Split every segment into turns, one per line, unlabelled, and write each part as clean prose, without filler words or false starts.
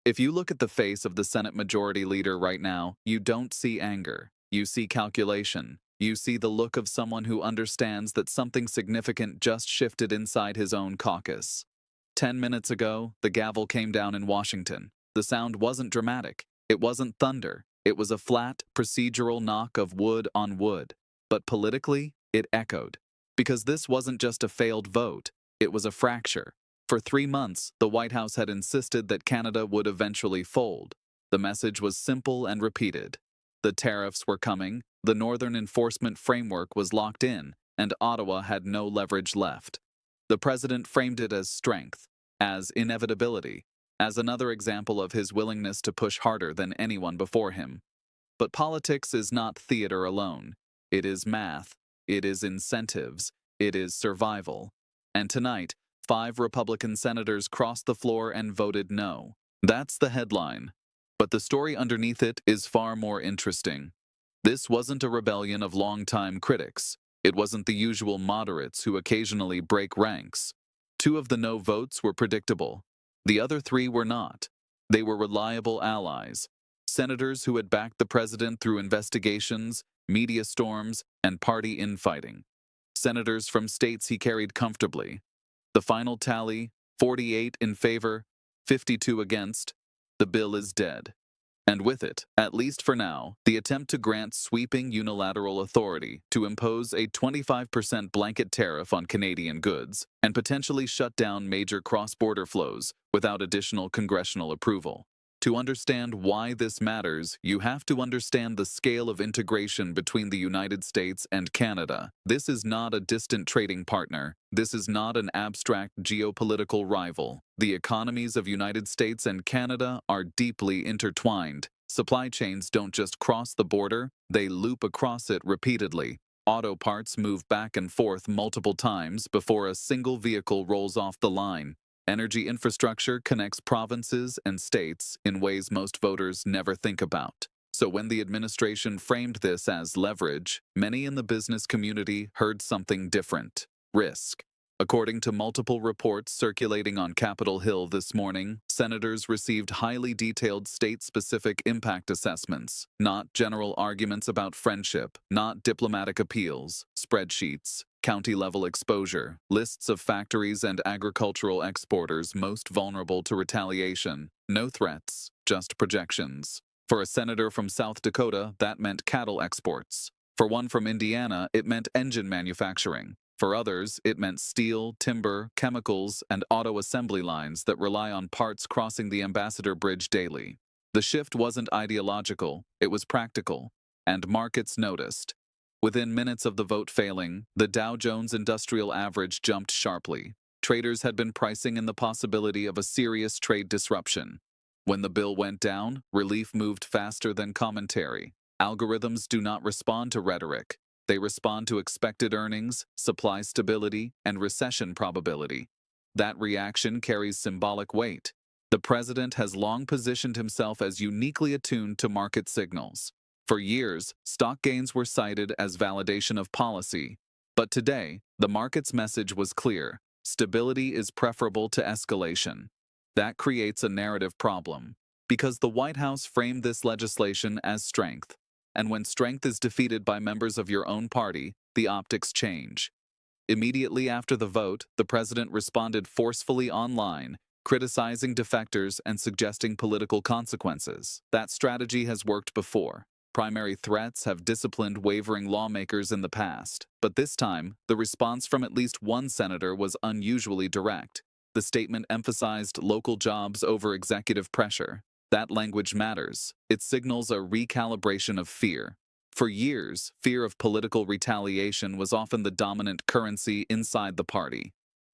If you look at the face of the Senate Majority Leader right now, you don't see anger. You see calculation. You see the look of someone who understands that something significant just shifted inside his own caucus. 10 minutes ago, the gavel came down in Washington. The sound wasn't dramatic. It wasn't thunder. It was a flat, procedural knock of wood on wood. But politically, it echoed. Because this wasn't just a failed vote, it was a fracture. For 3 months, the White House had insisted that Canada would eventually fold. The message was simple and repeated. The tariffs were coming, the Northern Enforcement Framework was locked in, and Ottawa had no leverage left. The president framed it as strength, as inevitability, as another example of his willingness to push harder than anyone before him. But politics is not theater alone. It is math, it is incentives, it is survival. And tonight, 5 Republican senators crossed the floor and voted no. That's the headline. But the story underneath it is far more interesting. This wasn't a rebellion of longtime critics. It wasn't the usual moderates who occasionally break ranks. 2 of the no votes were predictable. The other 3 were not. They were reliable allies. Senators who had backed the president through investigations, media storms, and party infighting. Senators from states he carried comfortably. The final tally, 48 in favor, 52 against. The bill is dead. And with it, at least for now, the attempt to grant sweeping unilateral authority to impose a 25% blanket tariff on Canadian goods and potentially shut down major cross-border flows without additional congressional approval. To understand why this matters, you have to understand the scale of integration between the United States and Canada. This is not a distant trading partner. This is not an abstract geopolitical rival. The economies of United States and Canada are deeply intertwined. Supply chains don't just cross the border, they loop across it repeatedly. Auto parts move back and forth multiple times before a single vehicle rolls off the line. Energy infrastructure connects provinces and states in ways most voters never think about. So when the administration framed this as leverage, many in the business community heard something different: risk. According to multiple reports circulating on Capitol Hill this morning, senators received highly detailed state-specific impact assessments, not general arguments about friendship, not diplomatic appeals, spreadsheets, county-level exposure, lists of factories and agricultural exporters most vulnerable to retaliation. No threats, just projections. For a senator from South Dakota, that meant cattle exports. For one from Indiana, it meant engine manufacturing. For others, it meant steel, timber, chemicals, and auto assembly lines that rely on parts crossing the Ambassador Bridge daily. The shift wasn't ideological, it was practical, and markets noticed. Within minutes of the vote failing, the Dow Jones Industrial Average jumped sharply. Traders had been pricing in the possibility of a serious trade disruption. When the bill went down, relief moved faster than commentary. Algorithms do not respond to rhetoric. They respond to expected earnings, supply stability, and recession probability. That reaction carries symbolic weight. The president has long positioned himself as uniquely attuned to market signals. For years, stock gains were cited as validation of policy. But today, the market's message was clear: stability is preferable to escalation. That creates a narrative problem, because the White House framed this legislation as strength. And when strength is defeated by members of your own party, the optics change. Immediately after the vote, the president responded forcefully online, criticizing defectors and suggesting political consequences. That strategy has worked before. Primary threats have disciplined wavering lawmakers in the past, but this time, the response from at least one senator was unusually direct. The statement emphasized local jobs over executive pressure. That language matters. It signals a recalibration of fear. For years, fear of political retaliation was often the dominant currency inside the party.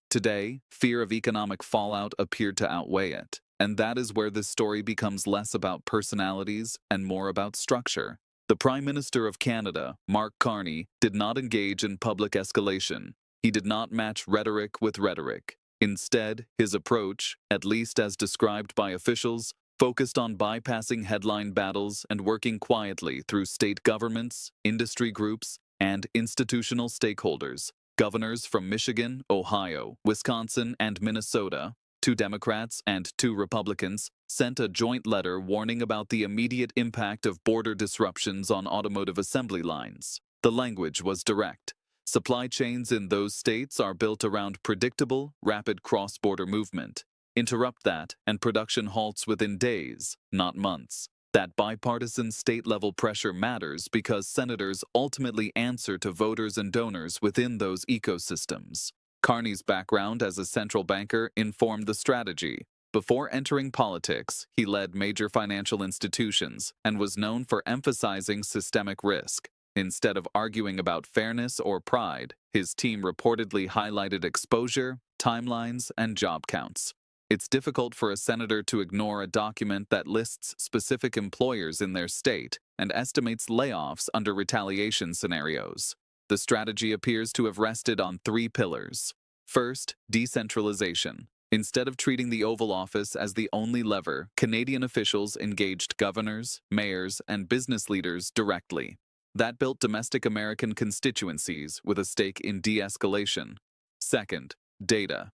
Today, fear of economic fallout appeared to outweigh it. And that is where this story becomes less about personalities and more about structure. The Prime Minister of Canada, Mark Carney, did not engage in public escalation. He did not match rhetoric with rhetoric. Instead, his approach, at least as described by officials, focused on bypassing headline battles and working quietly through state governments, industry groups, and institutional stakeholders. Governors from Michigan, Ohio, Wisconsin, and Minnesota 2 Democrats and 2 Republicans, sent a joint letter warning about the immediate impact of border disruptions on automotive assembly lines. The language was direct. Supply chains in those states are built around predictable, rapid cross-border movement. Interrupt that, and production halts within days, not months. That bipartisan state-level pressure matters because senators ultimately answer to voters and donors within those ecosystems. Carney's background as a central banker informed the strategy. Before entering politics, he led major financial institutions and was known for emphasizing systemic risk. Instead of arguing about fairness or pride, his team reportedly highlighted exposure, timelines, and job counts. It's difficult for a senator to ignore a document that lists specific employers in their state and estimates layoffs under retaliation scenarios. The strategy appears to have rested on 3 pillars. First, decentralization. Instead of treating the Oval Office as the only lever, Canadian officials engaged governors, mayors, and business leaders directly. That built domestic American constituencies with a stake in de-escalation. Second, data.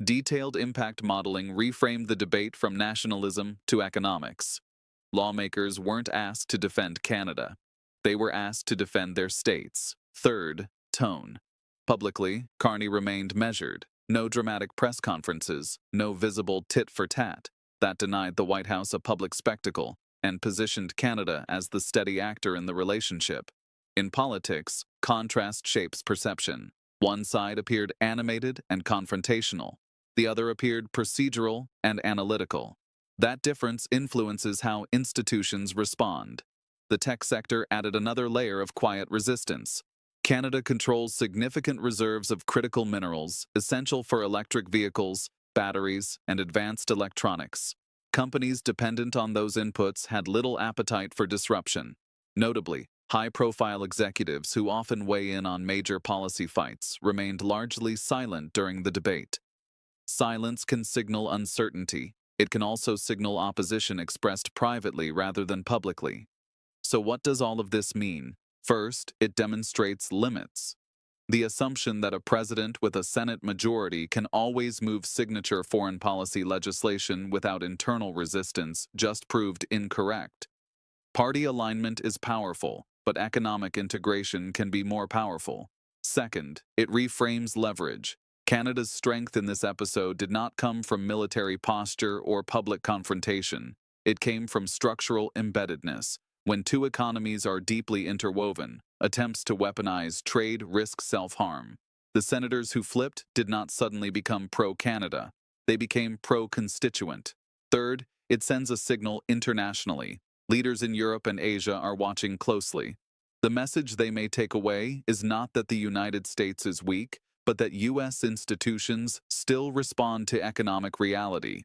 Detailed impact modeling reframed the debate from nationalism to economics. Lawmakers weren't asked to defend Canada. They were asked to defend their states. Third, tone. Publicly, Carney remained measured. No dramatic press conferences, no visible tit-for-tat. That denied the White House a public spectacle and positioned Canada as the steady actor in the relationship. In politics, contrast shapes perception. One side appeared animated and confrontational. The other appeared procedural and analytical. That difference influences how institutions respond. The tech sector added another layer of quiet resistance. Canada controls significant reserves of critical minerals, essential for electric vehicles, batteries, and advanced electronics. Companies dependent on those inputs had little appetite for disruption. Notably, high-profile executives who often weigh in on major policy fights remained largely silent during the debate. Silence can signal uncertainty. It can also signal opposition expressed privately rather than publicly. So what does all of this mean? First, it demonstrates limits. The assumption that a president with a Senate majority can always move signature foreign policy legislation without internal resistance just proved incorrect. Party alignment is powerful, but economic integration can be more powerful. Second, it reframes leverage. Canada's strength in this episode did not come from military posture or public confrontation. It came from structural embeddedness. When 2 economies are deeply interwoven, attempts to weaponize trade risk self-harm. The senators who flipped did not suddenly become pro-Canada. They became pro-constituent. Third, it sends a signal internationally. Leaders in Europe and Asia are watching closely. The message they may take away is not that the United States is weak, but that U.S. institutions still respond to economic reality.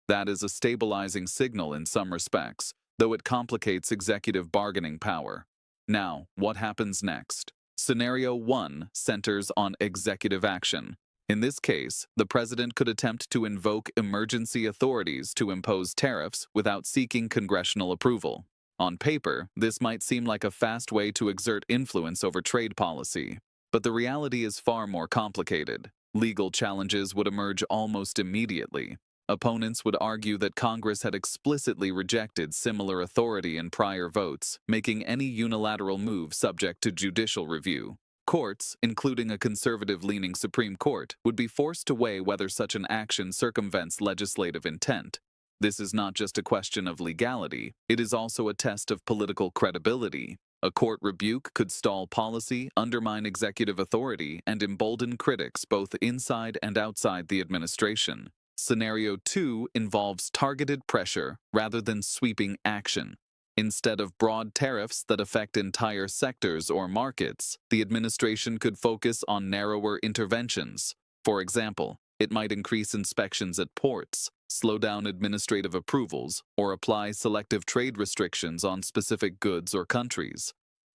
That is a stabilizing signal in some respects, though it complicates executive bargaining power. Now, what happens next? Scenario 1 centers on executive action. In this case, the president could attempt to invoke emergency authorities to impose tariffs without seeking congressional approval. On paper, this might seem like a fast way to exert influence over trade policy. But the reality is far more complicated. Legal challenges would emerge almost immediately. Opponents would argue that Congress had explicitly rejected similar authority in prior votes, making any unilateral move subject to judicial review. Courts, including a conservative-leaning Supreme Court, would be forced to weigh whether such an action circumvents legislative intent. This is not just a question of legality, it is also a test of political credibility. A court rebuke could stall policy, undermine executive authority, and embolden critics both inside and outside the administration. Scenario 2 involves targeted pressure rather than sweeping action. Instead of broad tariffs that affect entire sectors or markets, the administration could focus on narrower interventions. For example, it might increase inspections at ports, slow down administrative approvals, or apply selective trade restrictions on specific goods or countries.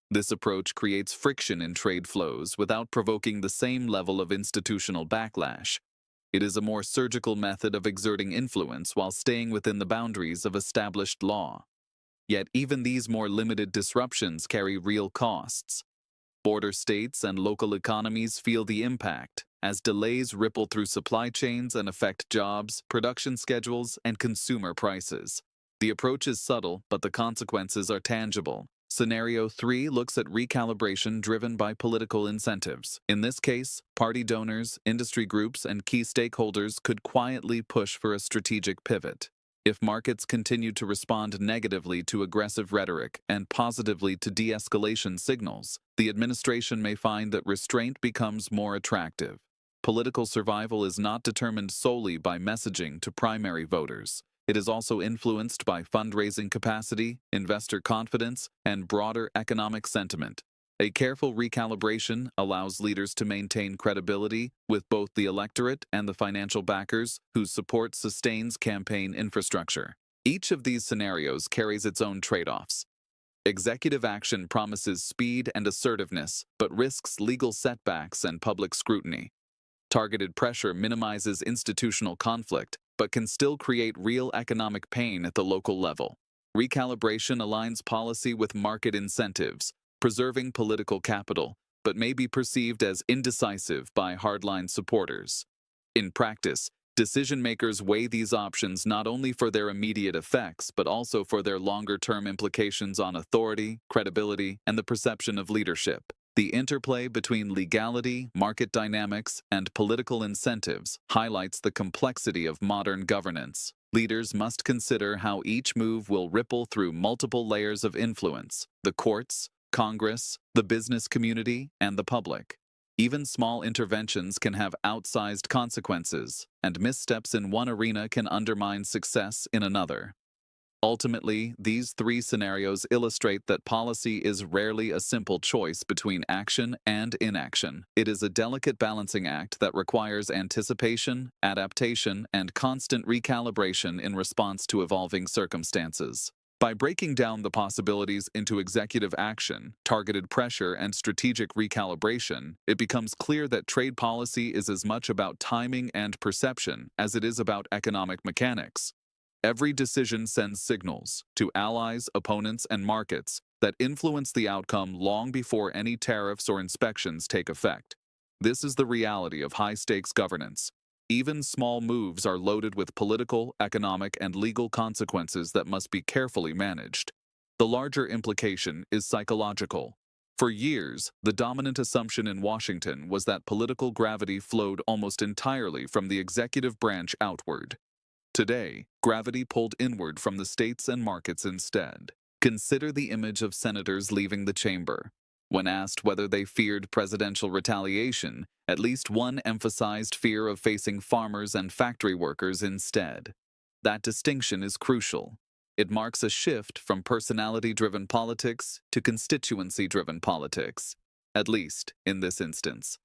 This approach creates friction in trade flows without provoking the same level of institutional backlash. It is a more surgical method of exerting influence while staying within the boundaries of established law. Yet even these more limited disruptions carry real costs. Border states and local economies feel the impact. as delays ripple through supply chains and affect jobs, production schedules, and consumer prices. The approach is subtle, but the consequences are tangible. Scenario 3 looks at recalibration driven by political incentives. In this case, party donors, industry groups, and key stakeholders could quietly push for a strategic pivot. If markets continue to respond negatively to aggressive rhetoric and positively to de-escalation signals, the administration may find that restraint becomes more attractive. Political survival is not determined solely by messaging to primary voters. It is also influenced by fundraising capacity, investor confidence, and broader economic sentiment. A careful recalibration allows leaders to maintain credibility with both the electorate and the financial backers whose support sustains campaign infrastructure. Each of these scenarios carries its own trade-offs. Executive action promises speed and assertiveness, but risks legal setbacks and public scrutiny. Targeted pressure minimizes institutional conflict, but can still create real economic pain at the local level. Recalibration aligns policy with market incentives, preserving political capital, but may be perceived as indecisive by hardline supporters. In practice, decision-makers weigh these options not only for their immediate effects, but also for their longer-term implications on authority, credibility, and the perception of leadership. The interplay between legality, market dynamics, and political incentives highlights the complexity of modern governance. Leaders must consider how each move will ripple through multiple layers of influence: the courts, Congress, the business community, and the public. Even small interventions can have outsized consequences, and missteps in one arena can undermine success in another. Ultimately, these three scenarios illustrate that policy is rarely a simple choice between action and inaction. It is a delicate balancing act that requires anticipation, adaptation, and constant recalibration in response to evolving circumstances. By breaking down the possibilities into executive action, targeted pressure, and strategic recalibration, it becomes clear that trade policy is as much about timing and perception as it is about economic mechanics. Every decision sends signals to allies, opponents, and markets that influence the outcome long before any tariffs or inspections take effect. This is the reality of high-stakes governance. Even small moves are loaded with political, economic, and legal consequences that must be carefully managed. The larger implication is psychological. For years, the dominant assumption in Washington was that political gravity flowed almost entirely from the executive branch outward. Today, gravity pulled inward from the states and markets instead. Consider the image of senators leaving the chamber. When asked whether they feared presidential retaliation, at least one emphasized fear of facing farmers and factory workers instead. That distinction is crucial. It marks a shift from personality-driven politics to constituency-driven politics, at least in this instance.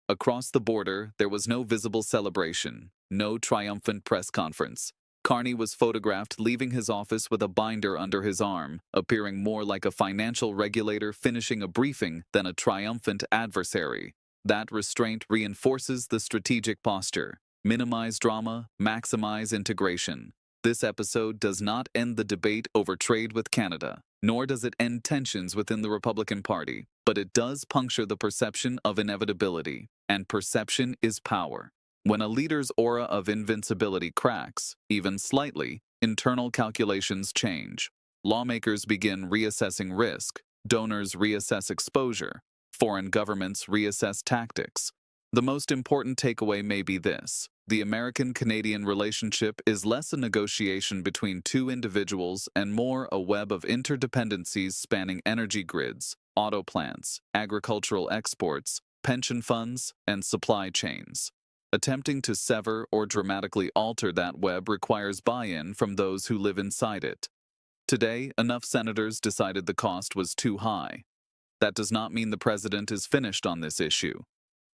Across the border, there was no visible celebration, no triumphant press conference. Carney was photographed leaving his office with a binder under his arm, appearing more like a financial regulator finishing a briefing than a triumphant adversary. That restraint reinforces the strategic posture: minimize drama, maximize integration. This episode does not end the debate over trade with Canada, nor does it end tensions within the Republican Party, but it does puncture the perception of inevitability, and perception is power. When a leader's aura of invincibility cracks, even slightly, internal calculations change. Lawmakers begin reassessing risk, donors reassess exposure, foreign governments reassess tactics. The most important takeaway may be this: the American-Canadian relationship is less a negotiation between two individuals and more a web of interdependencies spanning energy grids, auto plants, agricultural exports, pension funds, and supply chains. Attempting to sever or dramatically alter that web requires buy-in from those who live inside it. Today, enough senators decided the cost was too high. That does not mean the president is finished on this issue.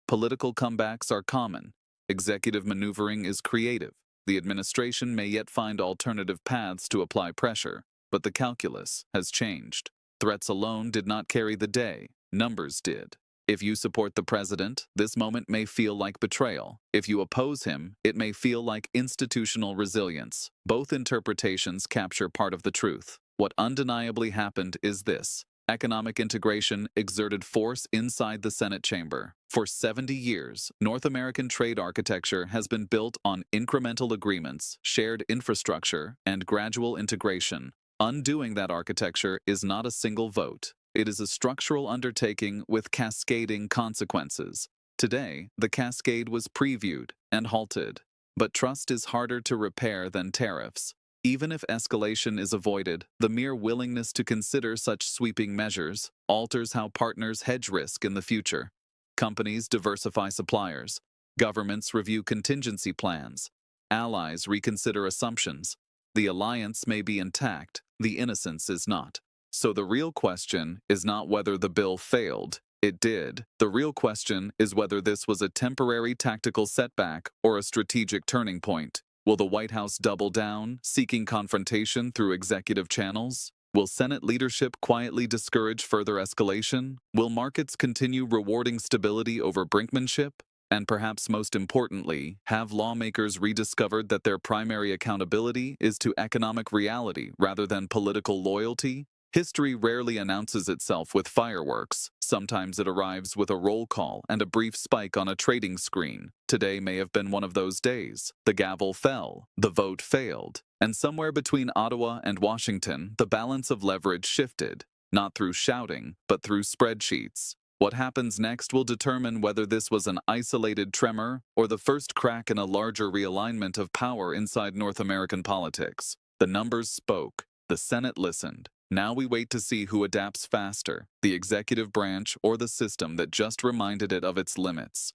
Political comebacks are common. Executive maneuvering is creative. The administration may yet find alternative paths to apply pressure, but the calculus has changed. Threats alone did not carry the day. Numbers did. If you support the president, this moment may feel like betrayal. If you oppose him, it may feel like institutional resilience. Both interpretations capture part of the truth. What undeniably happened is this: Economic integration exerted force inside the Senate chamber. For 70 years, North American trade architecture has been built on incremental agreements, shared infrastructure, and gradual integration. Undoing that architecture is not a single vote. It is a structural undertaking with cascading consequences. Today, the cascade was previewed and halted. But trust is harder to repair than tariffs. Even if escalation is avoided, the mere willingness to consider such sweeping measures alters how partners hedge risk in the future. Companies diversify suppliers. Governments review contingency plans. Allies reconsider assumptions. The alliance may be intact, the innocence is not. So the real question is not whether the bill failed. It did. The real question is whether this was a temporary tactical setback or a strategic turning point. Will the White House double down, seeking confrontation through executive channels? Will Senate leadership quietly discourage further escalation? Will markets continue rewarding stability over brinkmanship? And perhaps most importantly, have lawmakers rediscovered that their primary accountability is to economic reality rather than political loyalty? History rarely announces itself with fireworks. Sometimes it arrives with a roll call and a brief spike on a trading screen. Today may have been one of those days. The gavel fell, the vote failed, and somewhere between Ottawa and Washington, the balance of leverage shifted, not through shouting, but through spreadsheets. What happens next will determine whether this was an isolated tremor or the first crack in a larger realignment of power inside North American politics. The numbers spoke. The Senate listened. Now we wait to see who adapts faster, the executive branch or the system that just reminded it of its limits.